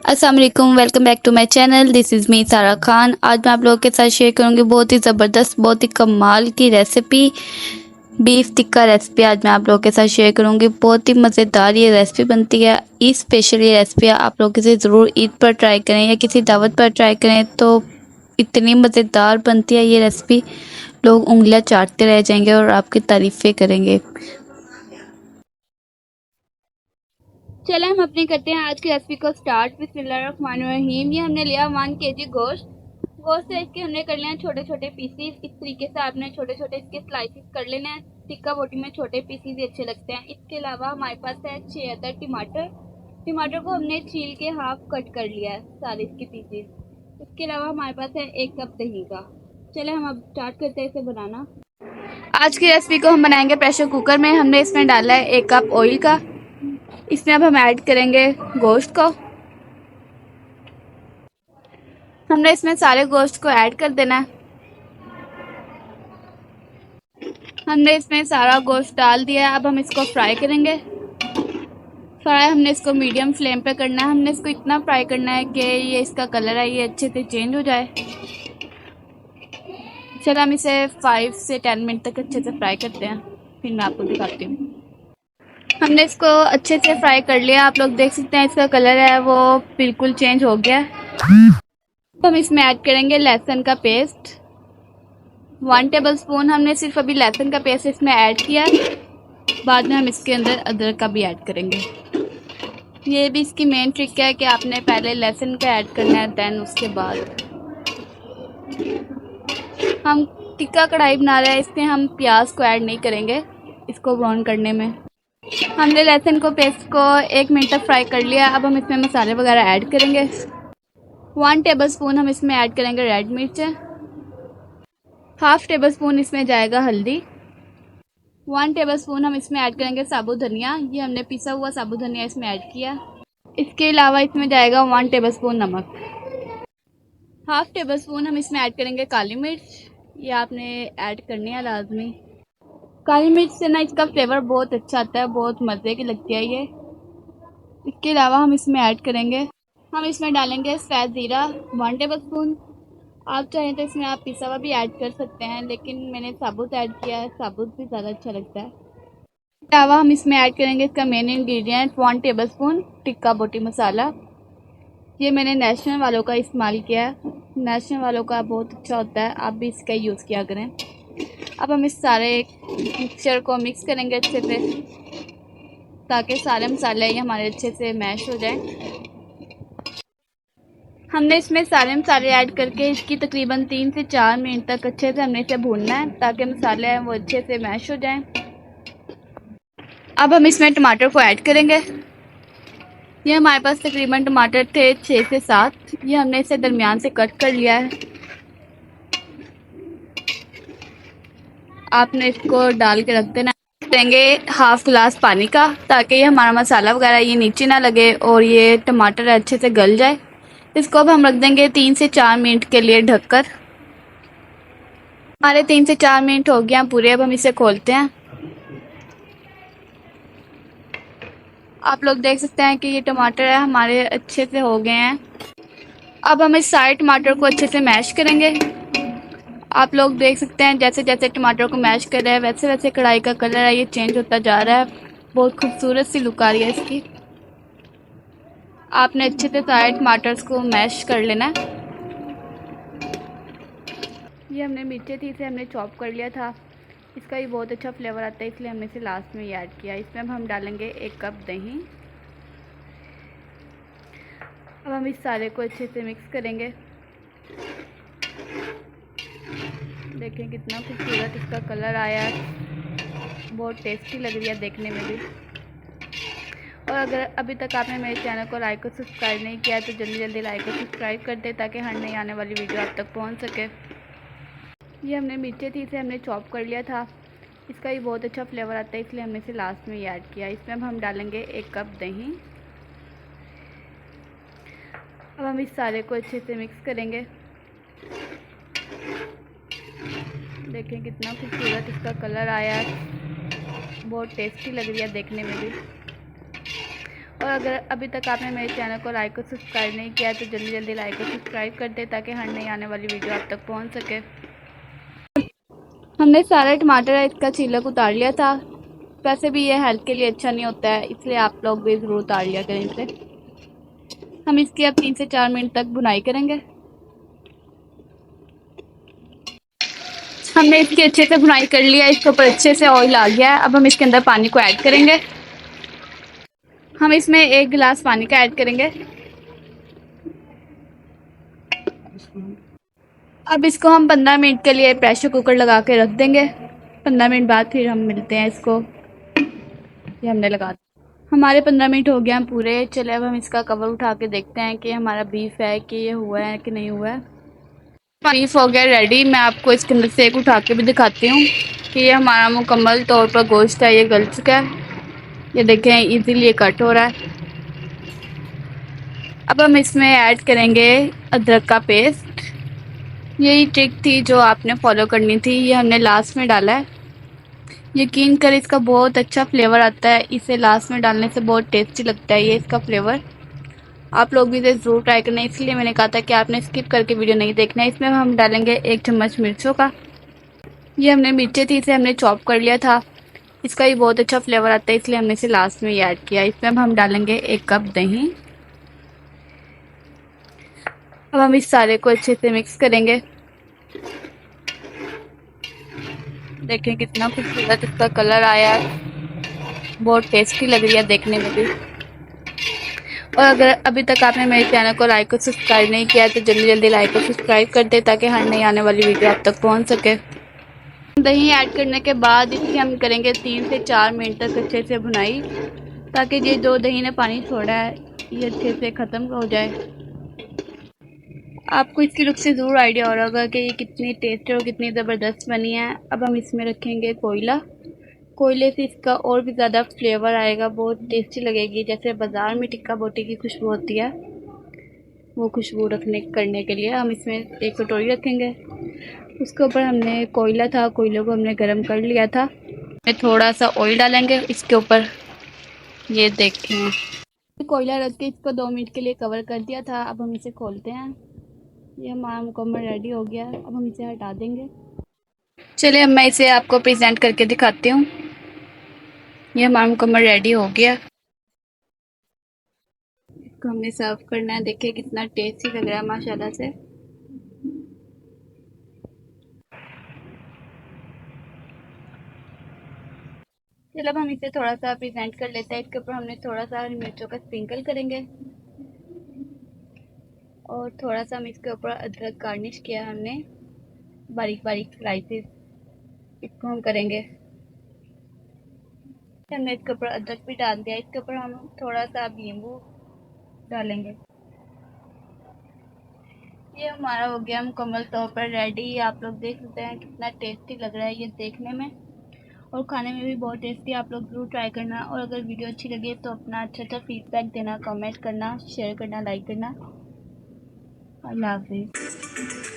अस्सलाम वालेकुम, welcome back to my channel. This is me Sara Khan. आज मैं आप लोगों के साथ शेयर करूंगी बहुत ही ज़बरदस्त, बहुत ही कमाल की रेसिपी, बीफ टिक्का रेसिपी। आज मैं आप लोगों के साथ शेयर करूंगी। बहुत ही मज़ेदार ये रेसिपी बनती है। ईद स्पेशल ये रेसिपी आप लोग इसे ज़रूर ईद पर ट्राई करें या किसी दावत पर ट्राई करें तो इतनी मज़ेदार बनती है ये रेसिपी, लोग उंगलियां चाटते रह जाएंगे और आपकी तारीफ़ें करेंगे। चले हम अपनी करते हैं आज की रेसिपी को स्टार्ट। बिस्मिल्लाहिर्रहमानिर्रहीम। ये हमने लिया 1 kg गोश्त। गोश्त से इसके हमने कर लिया छोटे छोटे पीसीस। इस तरीके से आपने छोटे छोटे इसके स्लाइसिस कर लेने हैं। टिक्का बोटी में छोटे पीसीस ही अच्छे लगते हैं। इसके अलावा हमारे पास है 6 अदर टमाटर। टमाटर को हमने छील के हाफ कट कर लिया है सारे इसके पीसीस। इसके अलावा हमारे पास है 1 कप दही का। चले हम अब स्टार्ट करते हैं इसे बनाना। आज की रेसिपी को हम बनाएंगे प्रेशर कुकर में। हमने इसमें डाला है 1 कप ऑयल का। इसमें अब हम ऐड करेंगे गोश्त को। हमने इसमें सारे गोश्त को ऐड कर देना है। हमने इसमें सारा गोश्त डाल दिया है। अब हम इसको फ्राई करेंगे। फ्राई हमने इसको मीडियम फ्लेम पे करना है। हमने इसको इतना फ्राई करना है कि ये इसका कलर है ये अच्छे से चेंज हो जाए। चलो हम इसे 5 से 10 मिनट तक अच्छे से फ्राई करते हैं, फिर मैं आपको दिखाती हूँ। हमने इसको अच्छे से फ्राई कर लिया। आप लोग देख सकते हैं इसका कलर है वो बिल्कुल चेंज हो गया। तो हम इसमें ऐड करेंगे लहसुन का पेस्ट। 1 टेबल स्पून हमने सिर्फ अभी लहसुन का पेस्ट इसमें ऐड किया। बाद में हम इसके अंदर अदरक का भी ऐड करेंगे। ये भी इसकी मेन ट्रिक है कि आपने पहले लहसुन का ऐड करना है, देन उसके बाद हम टिक्का कढ़ाई बना रहे हैं। इसमें हम प्याज को ऐड नहीं करेंगे इसको ब्राउन करने में। हमने लहसुन को पेस्ट को 1 मिनट तक फ्राई कर लिया। अब हम इसमें मसाले वगैरह ऐड करेंगे। 1 टेबल स्पून हम इसमें ऐड करेंगे रेड मिर्च। हाफ टेबल स्पून इसमें जाएगा हल्दी। 1 टेबल स्पून हम इसमें ऐड करेंगे साबुत धनिया। ये हमने पिसा हुआ साबुत धनिया इसमें ऐड किया। इसके अलावा इसमें जाएगा 1 टेबल स्पून नमक। हाफ टेबल स्पून हम इसमें ऐड करेंगे काली मिर्च। ये आपने ऐड करनी है लाजमी। काली मिर्च से ना इसका फ्लेवर बहुत अच्छा आता है, बहुत मज़े की लगती है ये। इसके अलावा हम इसमें ऐड करेंगे, हम इसमें डालेंगे सफ़ेद ज़ीरा 1 टेबल स्पून। आप चाहें तो इसमें आप पिसा हुआ भी ऐड कर सकते हैं, लेकिन मैंने साबुत ऐड किया है, साबुत भी ज़्यादा अच्छा लगता है। इसके अलावा हम इसमें ऐड करेंगे इसका main ingredient 1 table spoon tikka बोटी मसाला। ये मैंने नेशनल वालों का इस्तेमाल किया है। नेशनल वालों का बहुत अच्छा होता है, आप भी इसका यूज़ किया करें। अब हम इस सारे मिक्सचर को मिक्स करेंगे अच्छे से, ताकि सारे मसाले ये हमारे अच्छे से मैश हो जाएं। हमने इसमें सारे मसाले ऐड करके इसकी तकरीबन 3 से 4 मिनट तक अच्छे से हमने इसे भूनना है, ताकि मसाले हैं वो अच्छे से मैश हो जाएं। अब हम इसमें टमाटर को ऐड करेंगे। ये हमारे पास तकरीबन टमाटर थे 6 से 7। ये हमने इसे दरमियान से कट कर लिया है। आपने इसको डाल के रख देना। देंगे हाफ गिलास पानी का, ताकि ये हमारा मसाला वगैरह ये नीचे ना लगे और ये टमाटर अच्छे से गल जाए। इसको अब हम रख देंगे 3 से 4 मिनट के लिए ढककर। हमारे 3 से 4 मिनट हो गया पूरे। अब हम इसे खोलते हैं। आप लोग देख सकते हैं कि ये टमाटर है हमारे अच्छे से हो गए हैं। अब हम इस सारे टमाटर को अच्छे से मैश करेंगे। आप लोग देख सकते हैं जैसे जैसे टमाटर को मैश कर रहे हैं वैसे वैसे कढ़ाई का कलर है ये चेंज होता जा रहा है। बहुत खूबसूरत सी लुक आ रही है इसकी। आपने अच्छे से सारे टमाटर्स को मैश कर लेना है। ये हमने मिर्चें थी इसे हमने चॉप कर लिया था। इसका भी बहुत अच्छा फ्लेवर आता है, इसलिए हमने इसे लास्ट में ऐड किया। इसमें अब हम डालेंगे 1 कप दही। अब हम इस सारे को अच्छे से मिक्स करेंगे। देखें कितना खूबसूरत इसका कलर आया है, बहुत टेस्टी लग रही है देखने में भी। और अगर अभी तक आपने मेरे चैनल को लाइक और सब्सक्राइब नहीं किया तो जल्दी जल्दी लाइक और सब्सक्राइब कर दे, ताकि हर नई आने वाली वीडियो आप तक पहुंच सके। ये हमने मिर्चें थी इसे हमने चॉप कर लिया था। इसका भी बहुत अच्छा फ्लेवर आता है, इसलिए हमने इसे लास्ट में ऐड किया। इसमें अब हम डालेंगे 1 कप दही। अब हम इस सारे को अच्छे से मिक्स करेंगे। देखें कितना खूबसूरत इसका कलर आया है, बहुत टेस्टी लग रही है देखने में भी। और और अगर अभी तक आपने मेरे चैनल को लाइक और सब्सक्राइब नहीं किया तो जल्दी जल्दी लाइक और सब्सक्राइब कर दे ताकि हर नई आने वाली वीडियो आप तक पहुंच सके। हमने सारा टमाटर इसका छिलक उतार लिया था। वैसे भी ये हेल्थ के लिए अच्छा नहीं होता है, इसलिए आप लोग भी ज़रूर उतार लिया करें इसे। हम इसकी अब 3 से 4 मिनट तक भुनाई करेंगे। हमने इसकी अच्छे से भुनाई कर लिया, इसके ऊपर अच्छे से ऑयल आ गया है। अब हम इसके अंदर पानी को ऐड करेंगे। हम इसमें 1 गिलास पानी का ऐड करेंगे। अब इसको हम 15 मिनट के लिए प्रेशर कुकर लगा के रख देंगे। 15 मिनट बाद फिर हम मिलते हैं इसको। ये हमने लगा दिया। हमारे 15 मिनट हो गए हैं पूरे। चले अब हम इसका कवर उठा के देखते हैं कि हमारा बीफ है कि ये हुआ है कि नहीं हुआ है। बीफ हो गया रेडी। मैं आपको इसके अंदर से एक उठा के भी दिखाती हूँ कि ये हमारा मुकम्मल तौर पर गोश्त है, ये गल चुका है। ये देखें इजीली ये कट हो रहा है। अब हम इसमें ऐड करेंगे अदरक का पेस्ट। यही ट्रिक थी जो आपने फॉलो करनी थी, ये हमने लास्ट में डाला है। यकीन कर इसका बहुत अच्छा फ्लेवर आता है, इसे लास्ट में डालने से बहुत टेस्टी लगता है ये इसका फ्लेवर। आप लोग भी इसे ज़रूर ट्राई करना, इसलिए मैंने कहा था कि आपने स्किप करके वीडियो नहीं देखना है। इसमें हम डालेंगे 1 चम्मच मिर्चों का। ये हमने मिर्चें थी इसे हमने चॉप कर लिया था। इसका भी बहुत अच्छा फ्लेवर आता है, इसलिए हमने इसे लास्ट में ही ऐड किया। इसमें अब हम डालेंगे 1 कप दही। अब हम इस सारे को अच्छे से मिक्स करेंगे। देखें कितना खूबसूरत इसका कलर आया है, बहुत टेस्टी लग रही है देखने में भी। और अगर अभी तक आपने मेरे चैनल को लाइक और सब्सक्राइब नहीं किया तो जल्दी जल्दी लाइक और सब्सक्राइब कर दे ताकि हर नई आने वाली वीडियो आप तक पहुंच सके। दही ऐड करने के बाद इसकी हम करेंगे 3 से 4 मिनट तक अच्छे से भुनाई, ताकि ये जो दही ने पानी छोड़ा है ये अच्छे से ख़त्म हो जाए। आपको इसकी लुक से ज़रूर आइडिया हो रहा होगा कि ये कितनी टेस्टी और कितनी ज़बरदस्त बनी है। अब हम इसमें रखेंगे कोयला। कोयले से इसका और भी ज़्यादा फ्लेवर आएगा, बहुत टेस्टी लगेगी। जैसे बाज़ार में टिक्का बोटी की खुशबू होती है, वो खुशबू करने के लिए हम इसमें एक कटोरी रखेंगे। उसके ऊपर हमने कोयला था, कोयले को हमने गर्म कर लिया था। थोड़ा सा ऑयल डालेंगे इसके ऊपर। ये देखें कोयला रख के इसको 2 मिनट के लिए कवर कर दिया था। अब हम इसे खोलते हैं। ये हमारा मुकम्मल रेडी हो गया। अब हम इसे हटा देंगे। चलिए अब मैं इसे आपको प्रेजेंट करके दिखाती हूँ। ये हमारा मुकम्मल रेडी हो गया। इसको हमने सर्व करना है। देखिए कितना टेस्टी लग रहा है माशाल्लाह से। चलो अब हम इसे थोड़ा सा प्रेजेंट कर लेते हैं। इसके ऊपर हमने थोड़ा सा हरी मिर्चों का स्प्रिंकल करेंगे और थोड़ा सा हम इसके ऊपर अदरक गार्निश किया हमने बारीक बारीक स्लाइसेस, इसको हम करेंगे। हमने इसके ऊपर अदरक भी डाल दिया। इसके ऊपर हम थोड़ा सा अब नींबू डालेंगे। ये हमारा हो गया मुकम्मल तौर पर रेडी। आप लोग देख सकते हैं कितना टेस्टी लग रहा है ये देखने में और खाने में भी बहुत टेस्टी। आप लोग ज़रूर ट्राई करना और अगर वीडियो अच्छी लगे तो अपना अच्छा फीडबैक देना, कमेंट करना, शेयर करना, लाइक करना। अल्लाह हाफिज़।